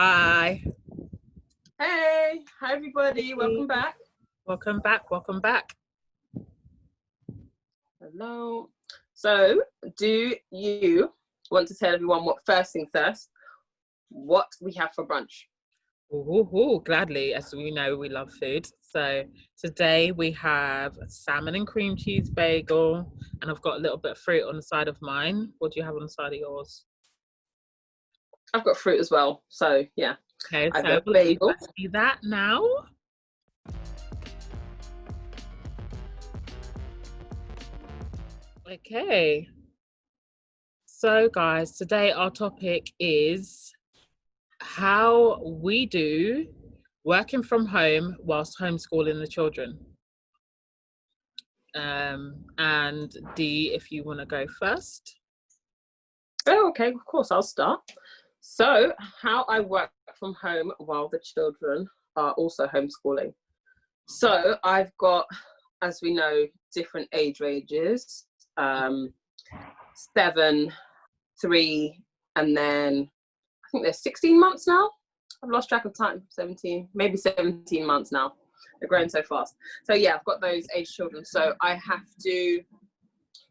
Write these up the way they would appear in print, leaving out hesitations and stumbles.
Hi. Hey, hi everybody, welcome back. Welcome back. Hello. So, do you want to tell everyone first thing first, what we have for brunch? Gladly, as we know, we love food. So today we have a salmon and cream cheese bagel, and I've got a little bit of fruit on the side of mine. What do you have on the side of yours? I've got fruit as well, so yeah. Okay, I've so got a bagel. let's see that now. Okay. So guys, today our topic is how we do working from home whilst homeschooling the children. And Dee, if you want to go first. Oh, okay, of course, I'll start. So, how I work from home while the children are also homeschooling. So, I've got, as we know, different age ranges, 7, 3, and then I think they're 16 months now. I've lost track of time. 17, maybe 17 months now. They're growing so fast. So yeah, I've got those age children. So I have to,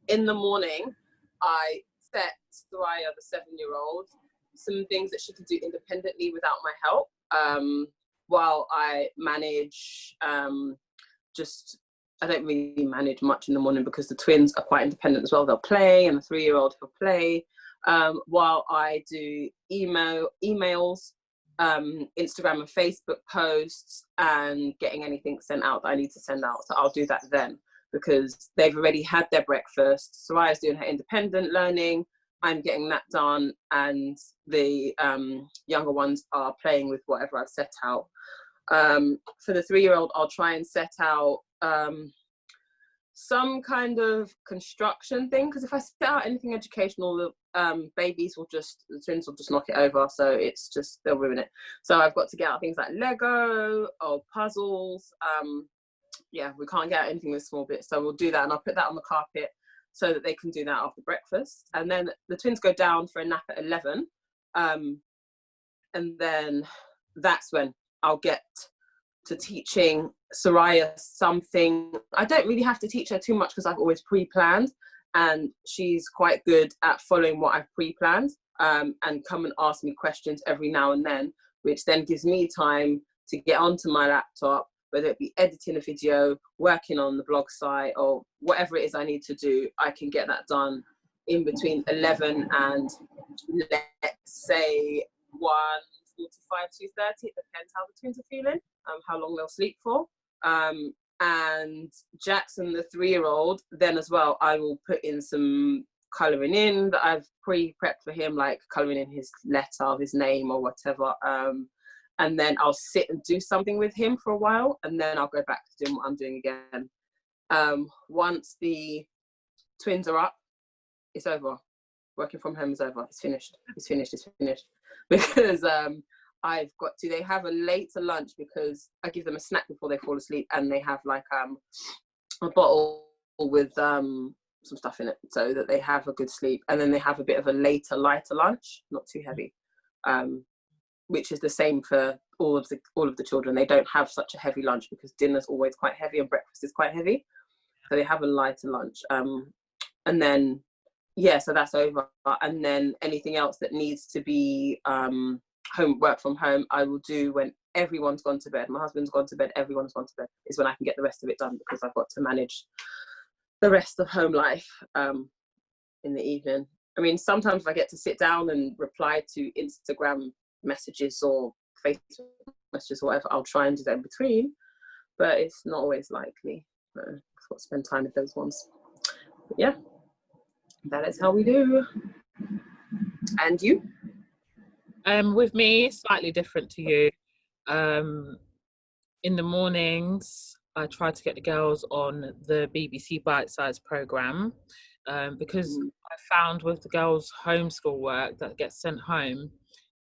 in the morning, I set Thoraya, the 7-year-old, some things that she can do independently without my help, while I manage, I don't really manage much in the morning because the twins are quite independent as well. They'll play, and the 3-year-old will play, while I do emails, Instagram and Facebook posts, and getting anything sent out that I need to send out. So I'll do that then, because they've already had their breakfast. Soraya's doing her independent learning. I'm getting that done, and the younger ones are playing with whatever I've set out. For the 3-year-old, I'll try and set out some kind of construction thing, because if I set out anything educational, the the twins will just knock it over. So it's just, they'll ruin it. So I've got to get out things like Lego or puzzles. Yeah, we can't get out anything with small bits. So we'll do that, and I'll put that on the carpet so that they can do that after breakfast. And then the twins go down for a nap at 11. And then that's when I'll get to teaching Soraya something. I don't really have to teach her too much because I've always pre-planned, and she's quite good at following what I've pre-planned, and come and ask me questions every now and then, which then gives me time to get onto my laptop, whether it be editing a video, working on the blog site, or whatever it is I need to do. I can get that done in between 11 and, let's say, 1:45, 2:30. It depends how the twins are feeling, how long they'll sleep for. And Jackson, the 3-year-old, then as well, I will put in some colouring in that I've pre-prepped for him, like colouring in his letter, his name or whatever. And then I'll sit and do something with him for a while, and then I'll go back to doing what I'm doing again. Once the twins are up, it's over. Working from home is over. It's finished. Because they have a later lunch, because I give them a snack before they fall asleep, and they have like a bottle with some stuff in it, so that they have a good sleep. And then they have a bit of a lighter lunch, not too heavy, which is the same for all of the children. They don't have such a heavy lunch because dinner's always quite heavy and breakfast is quite heavy, so they have a lighter lunch. And then so that's over. And then anything else that needs to be work from home, I will do when everyone's gone to bed. My husband's gone to bed, everyone's gone to bed, is when I can get the rest of it done, because I've got to manage the rest of home life in the evening. I mean, sometimes if I get to sit down and reply to Instagram messages or Facebook messages or whatever, I'll try and do that in between, but it's not always likely. I've got to spend time with those ones. But yeah, that is how we do. And you? With me, slightly different to you. In the mornings, I try to get the girls on the BBC Bite Size programme, because I found with the girls' homeschool work that gets sent home,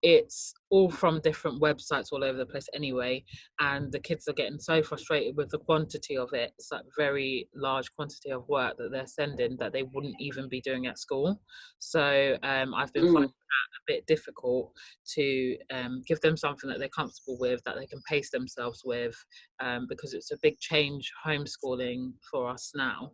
it's all from different websites all over the place anyway, and the kids are getting so frustrated with the quantity of it. It's like very large quantity of work that they're sending that they wouldn't even be doing at school. So I've been finding Mm. that a bit difficult to give them something that they're comfortable with, that they can pace themselves with, because it's a big change homeschooling for us now.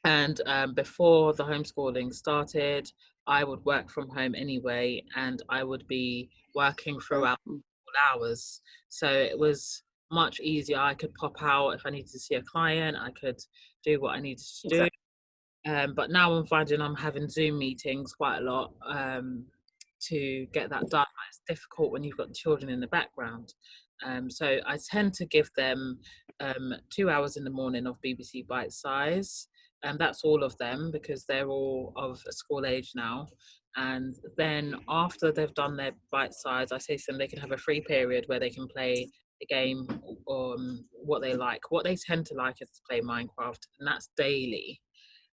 And before the homeschooling started, I would work from home anyway, and I would be working throughout Mm. all hours. So it was much easier. I could pop out if I needed to see a client, I could do what I needed to do. Exactly. But now I'm finding I'm having Zoom meetings quite a lot, to get that done. It's difficult when you've got children in the background. So I tend to give them 2 hours in the morning of BBC Bite Size. And that's all of them because they're all of a school age now. And then after they've done their bite size, I say to them they can have a free period where they can play a game, what they like. What they tend to like is to play Minecraft, and that's daily.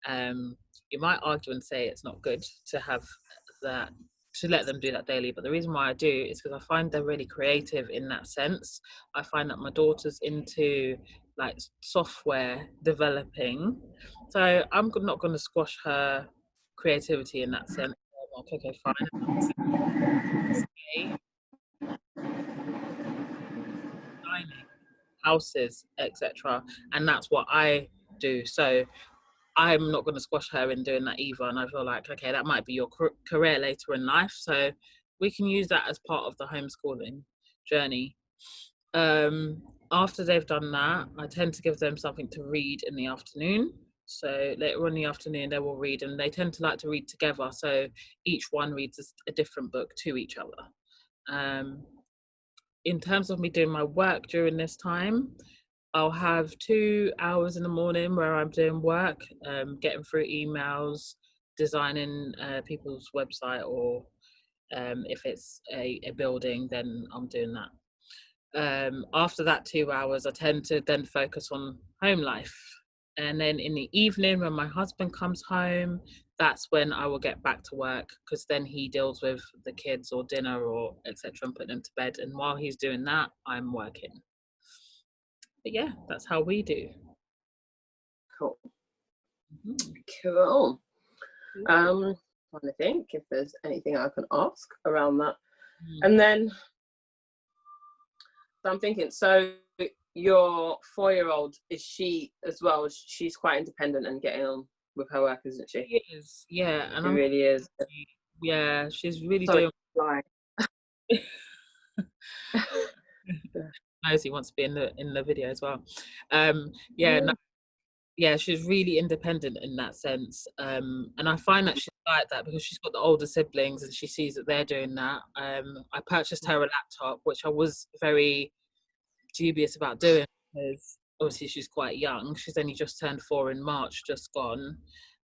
You might argue and say it's not good to have that, to let them do that daily, but the reason why I do is because I find they're really creative in that sense. I find that my daughter's into like software developing, so I'm not going to squash her creativity in that sense. I'm like, okay, fine, okay, designing houses, etc., and that's what I do. So I'm not going to squash her in doing that either. And I feel like, okay, that might be your career later in life. So we can use that as part of the homeschooling journey. After they've done that, I tend to give them something to read in the afternoon. So later on in the afternoon, they will read, and they tend to like to read together. So each one reads a different book to each other. Um, in terms of me doing my work during this time, I'll have 2 hours in the morning where I'm doing work, getting through emails, designing people's website, or if it's a building, then I'm doing that. After that 2 hours, I tend to then focus on home life. And then in the evening, when my husband comes home, that's when I will get back to work because then he deals with the kids or dinner or etc. and put them to bed. And while he's doing that, I'm working. But yeah, that's how we do. Cool. Mhm. Cool. Trying to think if there's anything I can ask around that. And then so I'm thinking, so your 4-year-old, is she as well? She's quite independent and getting on with her work, isn't she? She is, yeah, and She I'm really is. yeah, she's really Sorry, doing. lie. Knows he wants to be in the video as well. Yeah, no, yeah, she's really independent in that sense. And I find that she's like that because she's got the older siblings and she sees that they're doing that. I purchased her a laptop, which I was very dubious about doing because obviously she's quite young. She's only just turned 4 in March, just gone.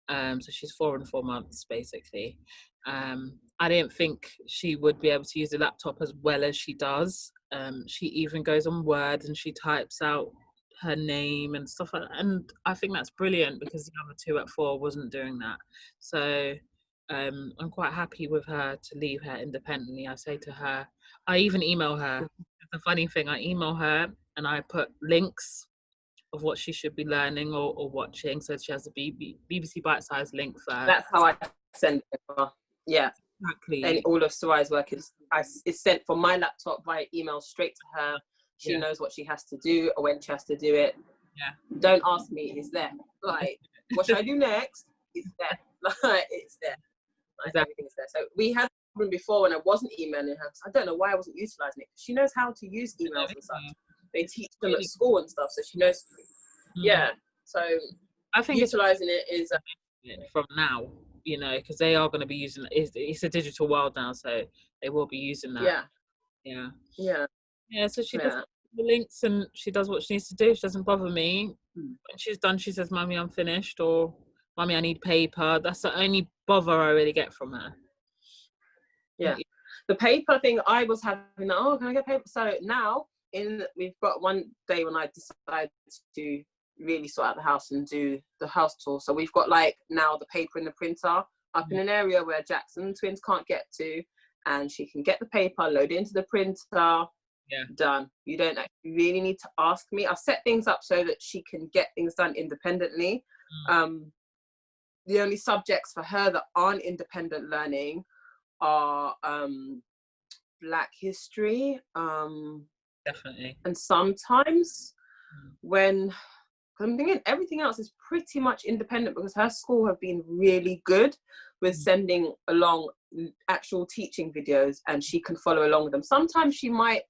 So she's 4 and 4 months basically. I didn't think she would be able to use the laptop as well as she does. She even goes on Word and she types out her name and stuff like that. And I think that's brilliant because the other two at 4 wasn't doing that. So I'm quite happy with her to leave her independently. I say to her, I even email her. The funny thing, I email her and I put links of what she should be learning or watching. So she has a BBC bite-sized link for her. That's how I send it. Yeah. Exactly. And all of Sarai's work is sent from my laptop via email straight to her. She knows what she has to do or when she has to do it. Yeah. Don't ask me, it's there. Like, what should I do next? It's there. Like, it's there. Like, Exactly. everything's there. So we had a problem before when I wasn't emailing her. I don't know why I wasn't utilizing it. She knows how to use emails and such. They teach them at school and stuff, so she knows. Yeah. So I think utilizing it is from now, you know, because they are going to be using it's a digital world now, so they will be using that. Yeah. So she does the links and she does what she needs to do. She doesn't bother me. When she's done, she says, "Mummy, I'm finished," or "Mummy, I need paper." That's the only bother I really get from her. Yeah. The paper thing, I was having, oh, can I get paper? So now we've got one day when I decided to really sort out the house and do the house tour. So we've got like now the paper and the printer up in an area where Jackson twins can't get to. and she can get the paper, load it into the printer. Yeah. Done. You don't actually really need to ask me. I've set things up so that she can get things done independently. The only subjects for her that aren't independent learning are Black history, Definitely. and sometimes when I'm thinking everything else is pretty much independent, because her school have been really good with sending along actual teaching videos, and she can follow along with them. Sometimes she might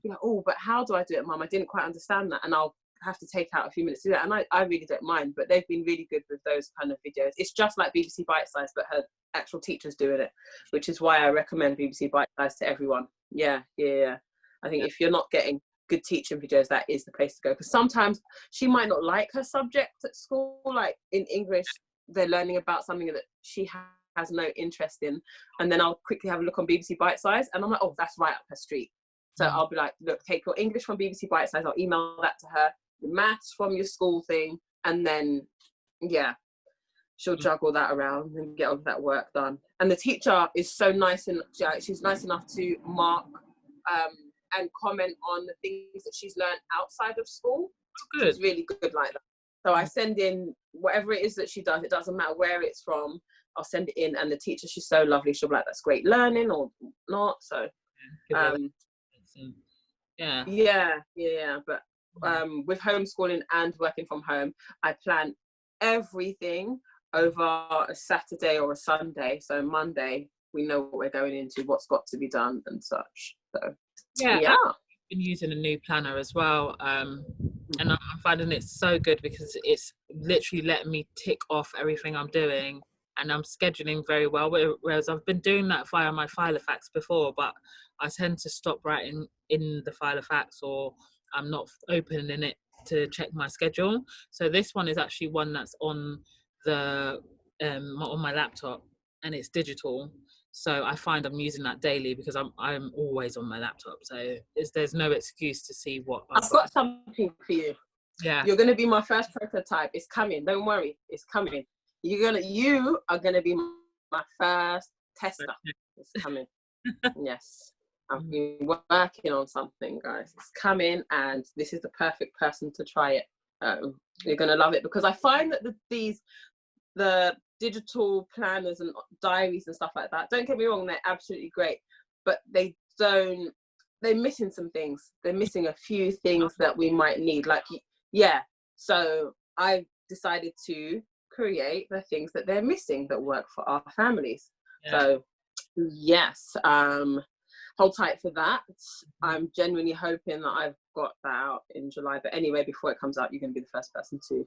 be like, oh, but how do I do it, Mum? I didn't quite understand that, and I'll have to take out a few minutes to do that, and I really don't mind. But they've been really good with those kind of videos. It's just like BBC Bite Size, but her actual teacher's doing it, which is why I recommend BBC Bite Size to everyone. Yeah. I think if you're not getting good teaching videos, that is the place to go, because sometimes she might not like her subject at school. Like in English, they're learning about something that she has no interest in, and then I'll quickly have a look on BBC Bite Size, and I'm like, oh, that's right up her street. So I'll be like, look, take your English from BBC Bite Size, I'll email that to her, your maths from your school thing, and then she'll juggle that around and get all of that work done. And the teacher is so nice, and she's nice enough to mark and comment on the things that she's learned outside of school. Good. She's really good like that. So I send in whatever it is that she does. It doesn't matter where it's from. I'll send it in, and the teacher, she's so lovely. She'll be like, that's great learning or not. So but with homeschooling and working from home, I plan everything over a Saturday or a Sunday. So Monday, we know what we're going into, what's got to be done and such. So I've been using a new planner as well, and I'm finding it so good, because it's literally letting me tick off everything I'm doing, and I'm scheduling very well. Whereas I've been doing that via my Filofax before, but I tend to stop writing in the Filofax, or I'm not opening it to check my schedule. So this one is actually one that's on the on my laptop, and it's digital. So I find I'm using that daily, because I'm always on my laptop. So there's no excuse to see what I've got something for you. Yeah. You're gonna be my first prototype. It's coming. Don't worry. It's coming. You are gonna be my first tester. It's coming. Yes. I've been working on something, guys. It's coming, and this is the perfect person to try it. You're gonna love it, because I find that the digital planners and diaries and stuff like that, don't get me wrong, they're absolutely great, but they're missing some things. They're missing a few things that we might need, so I decided to create the things that they're missing that work for our families. So yes, hold tight for that. I'm genuinely hoping that I've got that out in July, but anyway, before it comes out, you're going to be the first person to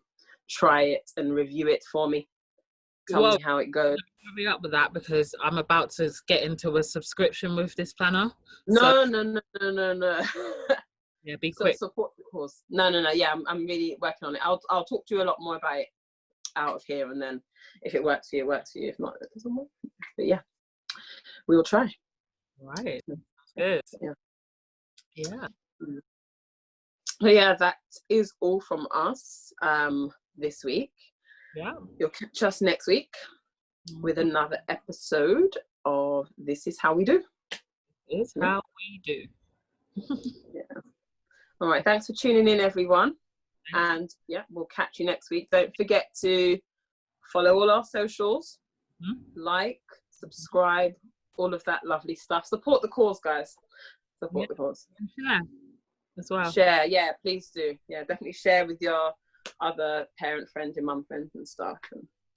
try it and review it for me. Tell me how it goes. Hurry up with that, because I'm about to get into a subscription with this planner. No. Yeah, be quick. Support the cause. No. Yeah, I'm really working on it. I'll talk to you a lot more about it out of here, and then if it works for you, it works for you. If not, it doesn't work. But yeah, we will try. Right. Good. Yeah. So yeah, that is all from us this week. Yeah. You'll catch us next week with another episode of This Is How We Do. This is how we do. Yeah. All right. Thanks for tuning in, everyone. And yeah, we'll catch you next week. Don't forget to follow all our socials, like, subscribe, all of that lovely stuff. Support the cause, guys. Support the cause. And share as well. Share, yeah, please do. Yeah, definitely share with your other parent friends, your mum friends and stuff.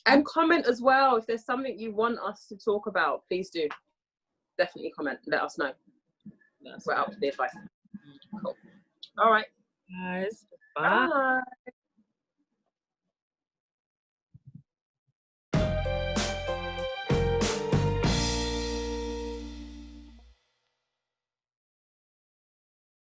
And comment as well. If there's something you want us to talk about, please do. Definitely comment. Let us know. We're up for the advice. Cool. All right. Guys, bye. Bye.